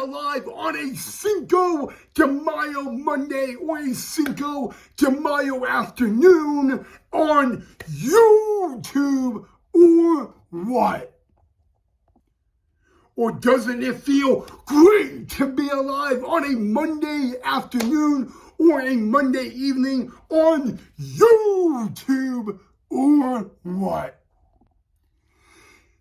alive on a Cinco de Mayo Monday or a Cinco de Mayo afternoon on YouTube or what? Or doesn't it feel great to be alive on a Monday afternoon or a Monday evening on YouTube or what?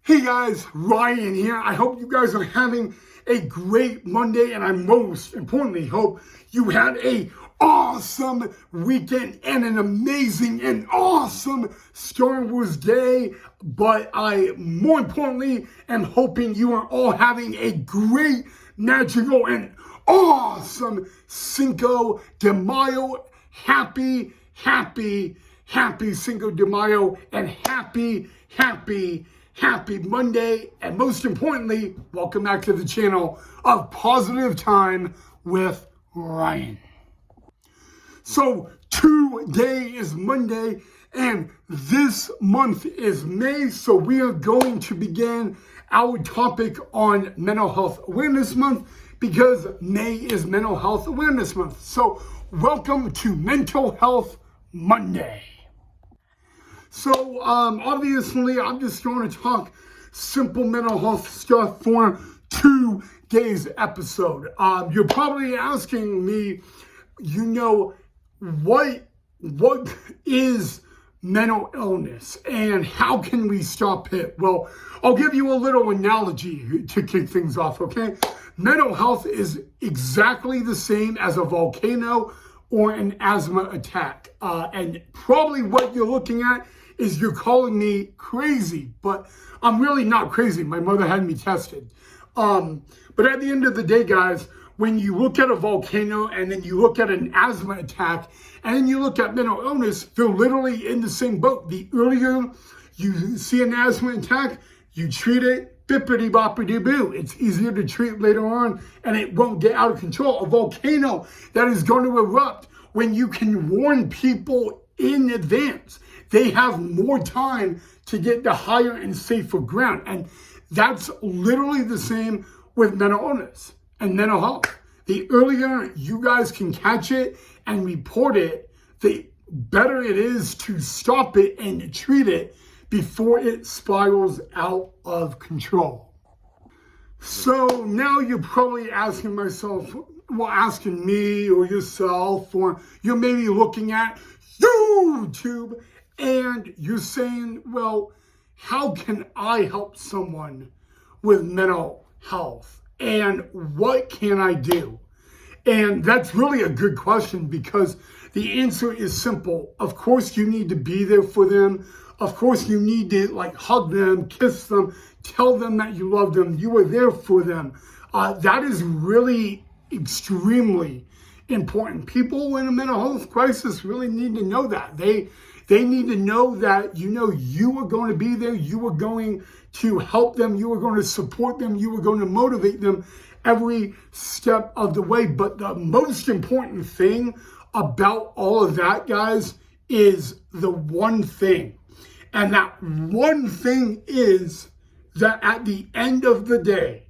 Hey guys, Ryan here. I hope you guys are having a great Monday, and I most importantly hope you had a awesome weekend and an amazing and awesome Star Wars day. But I, more importantly, am hoping you are all having a great, magical, and awesome Cinco de Mayo. Happy Cinco de Mayo, and happy Monday, and most importantly, welcome back to the channel of Positive Time with Ryan. So today is Monday, and this month is May, so we are going to begin our topic on Mental Health Awareness Month, because May is Mental Health Awareness Month. So welcome to Mental Health Monday. So obviously, I'm just going to talk simple mental health stuff for today's episode. You're probably asking me, what is mental illness and how can we stop it? Well, I'll give you a little analogy to kick things off, okay? Mental health is exactly the same as a volcano or an asthma attack. And probably what you're looking at is you're calling me crazy, but I'm really not crazy. My mother had me tested. But at the end of the day, guys, when you look at a volcano and then you look at an asthma attack and then you look at mental illness, they're literally in the same boat. The earlier you see an asthma attack, you treat it, bippity boppity boo. It's easier to treat later on and it won't get out of control. A volcano that is going to erupt, when you can warn people in advance, they have more time to get to higher and safer ground. And that's literally the same with mental illness and mental health. The earlier you guys can catch it and report it, the better it is to stop it and treat it before it spirals out of control. So now you're probably asking me or yourself, or you're maybe looking at YouTube and you're saying, well, how can I help someone with mental health? And what can I do? And that's really a good question, because the answer is simple. Of course, you need to be there for them. Of course, you need to hug them, kiss them, tell them that you love them. You are there for them. That is really extremely important. People in a mental health crisis really need to know that. They need to know that, you are going to be there. You are going to help them. You are going to support them. You are going to motivate them every step of the way. But the most important thing about all of that, guys, is the one thing. And that one thing is that at the end of the day,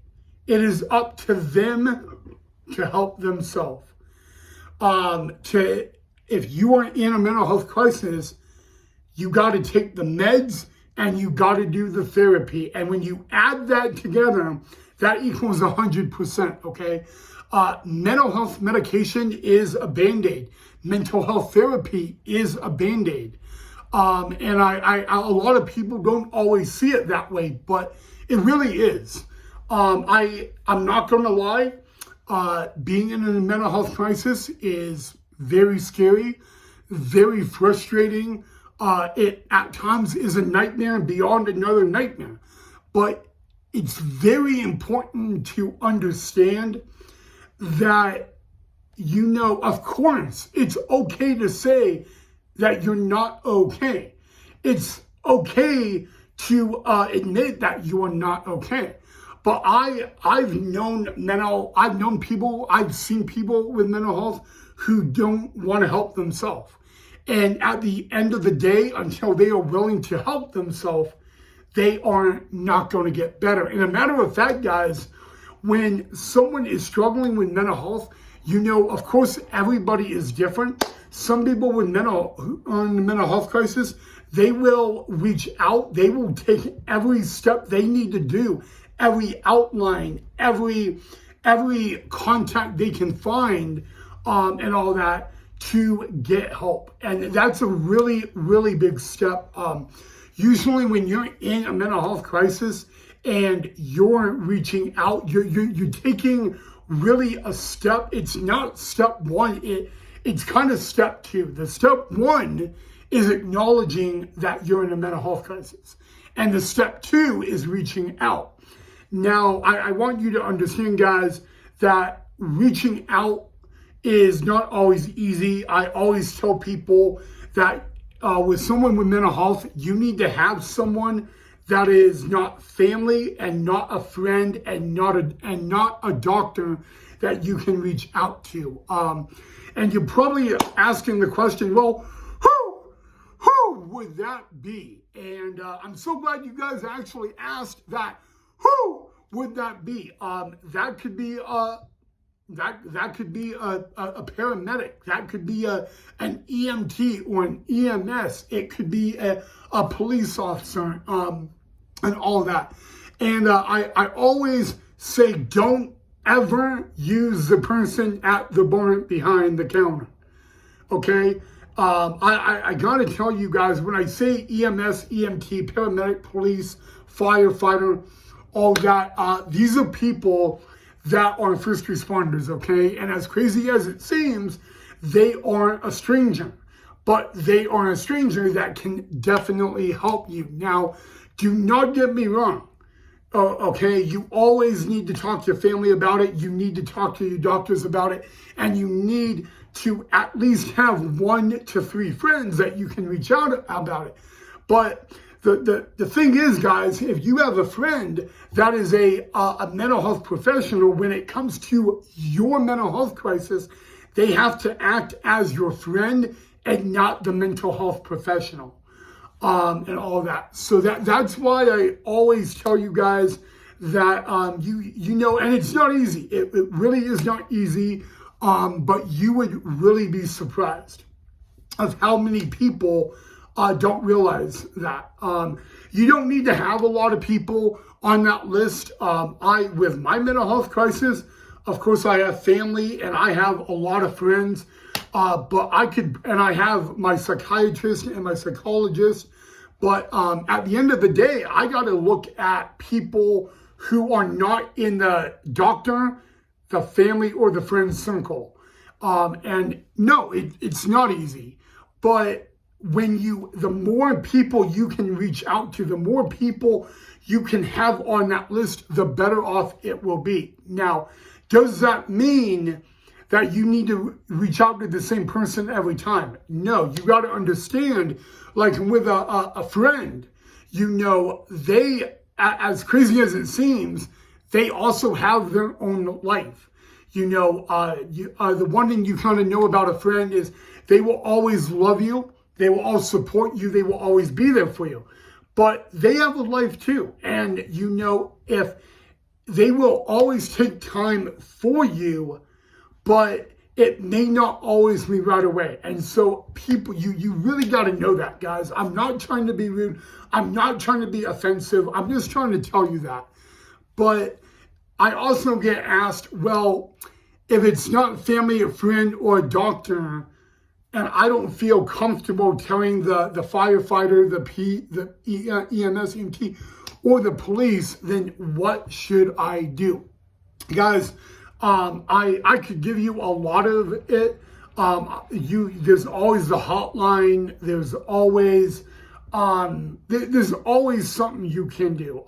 it is up to them to help themselves. If you are in a mental health crisis, you got to take the meds and you got to do the therapy. And when you add that together, that equals 100%, okay? Mental health medication is a Band-Aid. Mental health therapy is a Band-Aid. And a lot of people don't always see it that way, but it really is. I'm not going to lie. Being in a mental health crisis is very scary, very frustrating. It at times is a nightmare beyond another nightmare. But it's very important to understand that, of course, it's okay to say that you're not okay. It's okay to admit that you are not okay. But I've seen people with mental health who don't want to help themselves. And at the end of the day, until they are willing to help themselves, they are not going to get better. And a matter of fact, guys, when someone is struggling with mental health, of course, everybody is different. Some people with mental health crisis, they will reach out. They will take every step they need to do, every outline, every contact they can find, and all that to get help. And that's a really, really big step. Usually when you're in a mental health crisis and you're reaching out, you're taking really a step. It's not step one, it's kind of step two. The step one is acknowledging that you're in a mental health crisis. And the step two is reaching out. Now, I want you to understand, guys, that reaching out is not always easy. I always tell people that with someone with mental health, you need to have someone that is not family and not a friend and not a doctor that you can reach out to. And you're probably asking the question, well, who would that be? And I'm so glad you guys actually asked that. Who would that be? That could be that could be a paramedic. That could be an EMT or an EMS. It could be a police officer, and all that. And I always say, don't ever use the person at the bar behind the counter. Okay? I gotta tell you guys, when I say EMS, EMT, paramedic, police, firefighter, all that, these are people that are first responders, okay? And as crazy as it seems, they aren't a stranger, but they are a stranger that can definitely help you. Now, do not get me wrong, okay? You always need to talk to your family about it. You need to talk to your doctors about it. And you need to at least have 1 to 3 friends that you can reach out about it. But the thing is, guys, if you have a friend that is a mental health professional, when it comes to your mental health crisis, they have to act as your friend and not the mental health professional, and all that. So that's why I always tell you guys that you know, and it's not easy. It really is not easy, but you would really be surprised of how many people don't realize that. You don't need to have a lot of people on that list. With my mental health crisis, of course, I have family and I have a lot of friends, but I have my psychiatrist and my psychologist. But at the end of the day, I got to look at people who are not in the doctor, the family, or the friend circle. And no, it's not easy, but the more people you can reach out to, the more people you can have on that list, the better off it will be. Now, does that mean that you need to reach out to the same person every time? No, you got to understand, like with a friend, they, as crazy as it seems, they also have their own life. The one thing you kind of know about a friend is they will always love you. They will always support you. They will always be there for you. But they have a life too. And if they will always take time for you, but it may not always be right away. And so people, you really got to know that, guys. I'm not trying to be rude. I'm not trying to be offensive. I'm just trying to tell you that. But I also get asked, well, if it's not family, a friend, or a doctor, and I don't feel comfortable telling the firefighter, the EMS, EMT, or the police, then what should I do? Guys, I could give you a lot of it. There's always the hotline. There's always something you can do.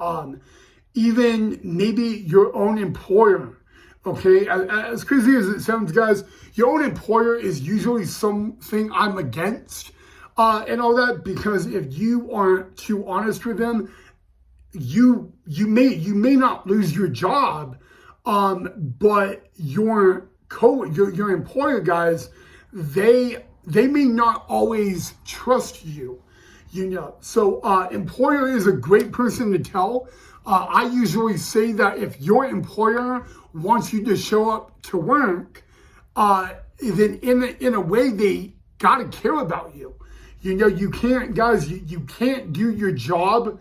Even maybe your own employer. Okay, as crazy as it sounds, guys, your own employer is usually something I'm against, and all that, because if you aren't too honest with them, you may not lose your job, but your employer, guys, they may not always trust you. So employer is a great person to tell, I usually say that if your employer wants you to show up to work, then in a way they gotta care about you. You know, you can't, guys, you can't do your job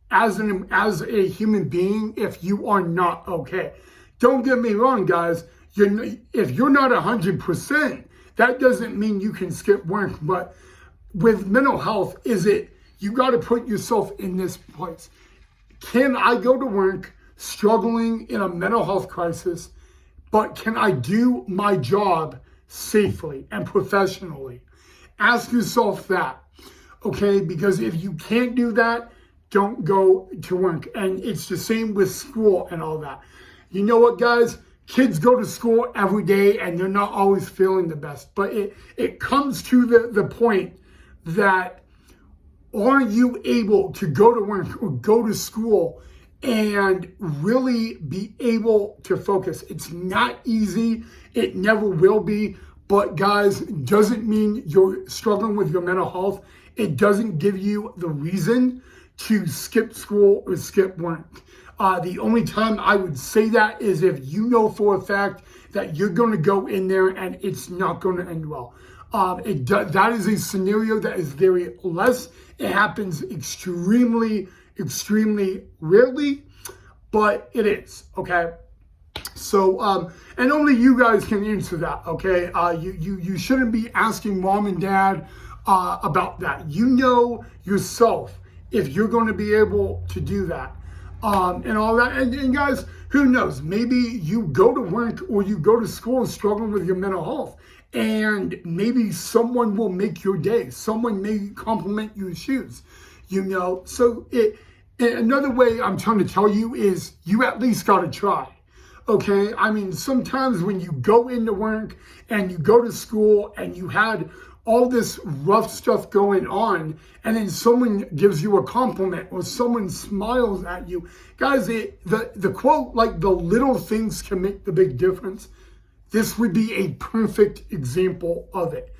as a human being if you are not okay. Don't get me wrong, guys. If you're not 100%, that doesn't mean you can skip work. But with mental health, you got to put yourself in this place. Can I go to work struggling in a mental health crisis, but can I do my job safely and professionally? Ask yourself that, okay? Because if you can't do that, don't go to work. And it's the same with school and all that. You know what, guys? Kids go to school every day and they're not always feeling the best. But it comes to the point that are you able to go to work or go to school and really be able to focus? It's not easy. It never will be. But guys, doesn't mean you're struggling with your mental health. It doesn't give you the reason to skip school or skip work. The only time I would say that is if you know for a fact that you're going to go in there and it's not going to end well. That is a scenario that is very less. It happens extremely, extremely rarely, but it is, okay? So, and only you guys can answer that, okay? You shouldn't be asking mom and dad about that. You know yourself if you're going to be able to do that, and all that. And guys, who knows? Maybe you go to work or you go to school struggling with your mental health, and maybe someone will make your day. Someone may compliment your shoes, you know? So another way I'm trying to tell you is you at least got to try. Okay, I mean, sometimes when you go into work and you go to school and you had all this rough stuff going on, and then someone gives you a compliment or someone smiles at you, guys, the quote, like, the little things can make the big difference. This would be a perfect example of it.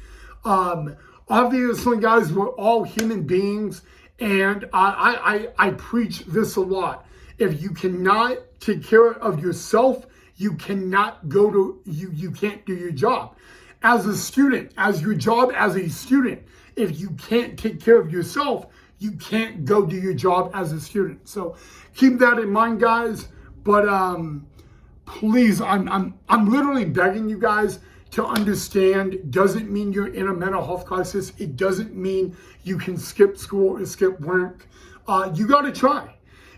Obviously, guys, we're all human beings, and I preach this a lot. If you cannot take care of yourself, you cannot you can't do your job. As a student, as your job as a student, if you can't take care of yourself, you can't go do your job as a student. So keep that in mind, guys. But please, I'm literally begging you guys to understand. Doesn't mean you're in a mental health crisis. It doesn't mean you can skip school or skip work. You got to try.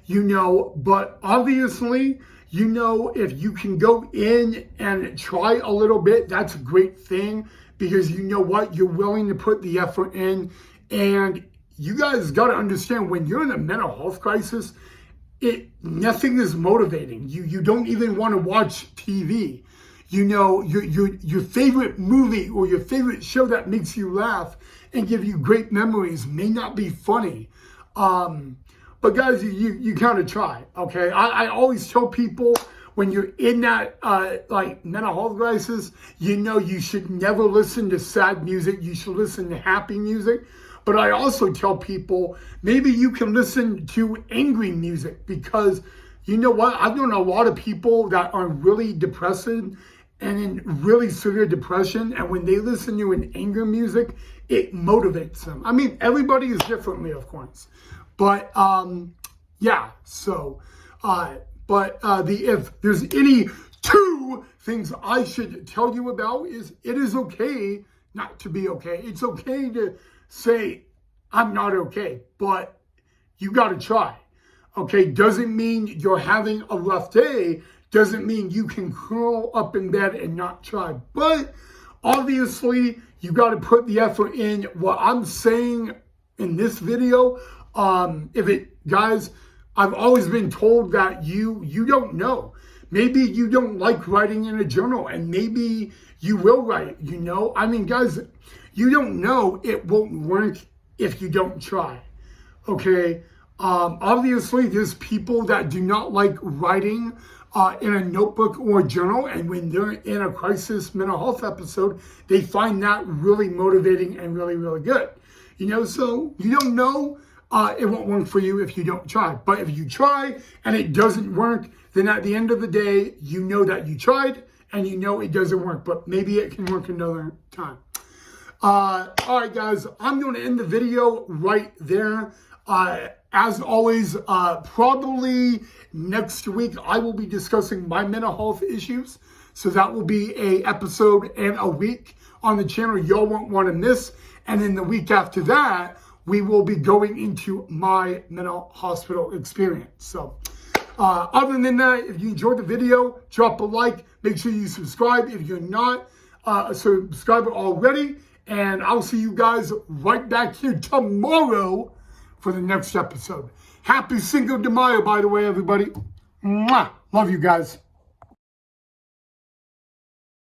You know, but obviously, you know, if you can go in and try a little bit, that's a great thing, because you know what? You're willing to put the effort in. And you guys got to understand, when you're in a mental health crisis, nothing is motivating. You don't even want to watch TV. You know, your favorite movie or your favorite show that makes you laugh and give you great memories may not be funny. But guys, you gotta try, okay? I always tell people, when you're in that like mental health crisis, you know, you should never listen to sad music. You should listen to happy music. But I also tell people, maybe you can listen to angry music, because you know what? I've known a lot of people that are really depressed and in really severe depression, and when they listen to an anger music, it motivates them. I mean, everybody is differently, of course. But yeah, so if there's any two things I should tell you about, is it is okay not to be okay. It's okay to say I'm not okay, but you got to try. Okay, doesn't mean you're having a rough day. Doesn't mean you can curl up in bed and not try. But obviously, you got to put the effort in. What I'm saying in this video, guys, I've always been told that you don't know. Maybe you don't like writing in a journal, and maybe you will write, you know? I mean, guys, you don't know. It won't work if you don't try, okay? Obviously, there's people that do not like writing in a notebook or a journal, and when they're in a crisis mental health episode, they find that really motivating and really, really good. You know, so you don't know. it won't work for you if you don't try. But if you try and it doesn't work, then at the end of the day, you know that you tried and you know it doesn't work, but maybe it can work another time. All right, guys, I'm going to end the video right there. As always, probably next week, I will be discussing my mental health issues. So that will be a episode and a week on the channel y'all won't want to miss. And then the week after that, we will be going into my mental hospital experience. So other than that, if you enjoyed the video, drop a like. Make sure you subscribe if you're not a subscriber already. And I'll see you guys right back here tomorrow for the next episode. Happy Cinco de Mayo, by the way, everybody. Mwah! Love you guys.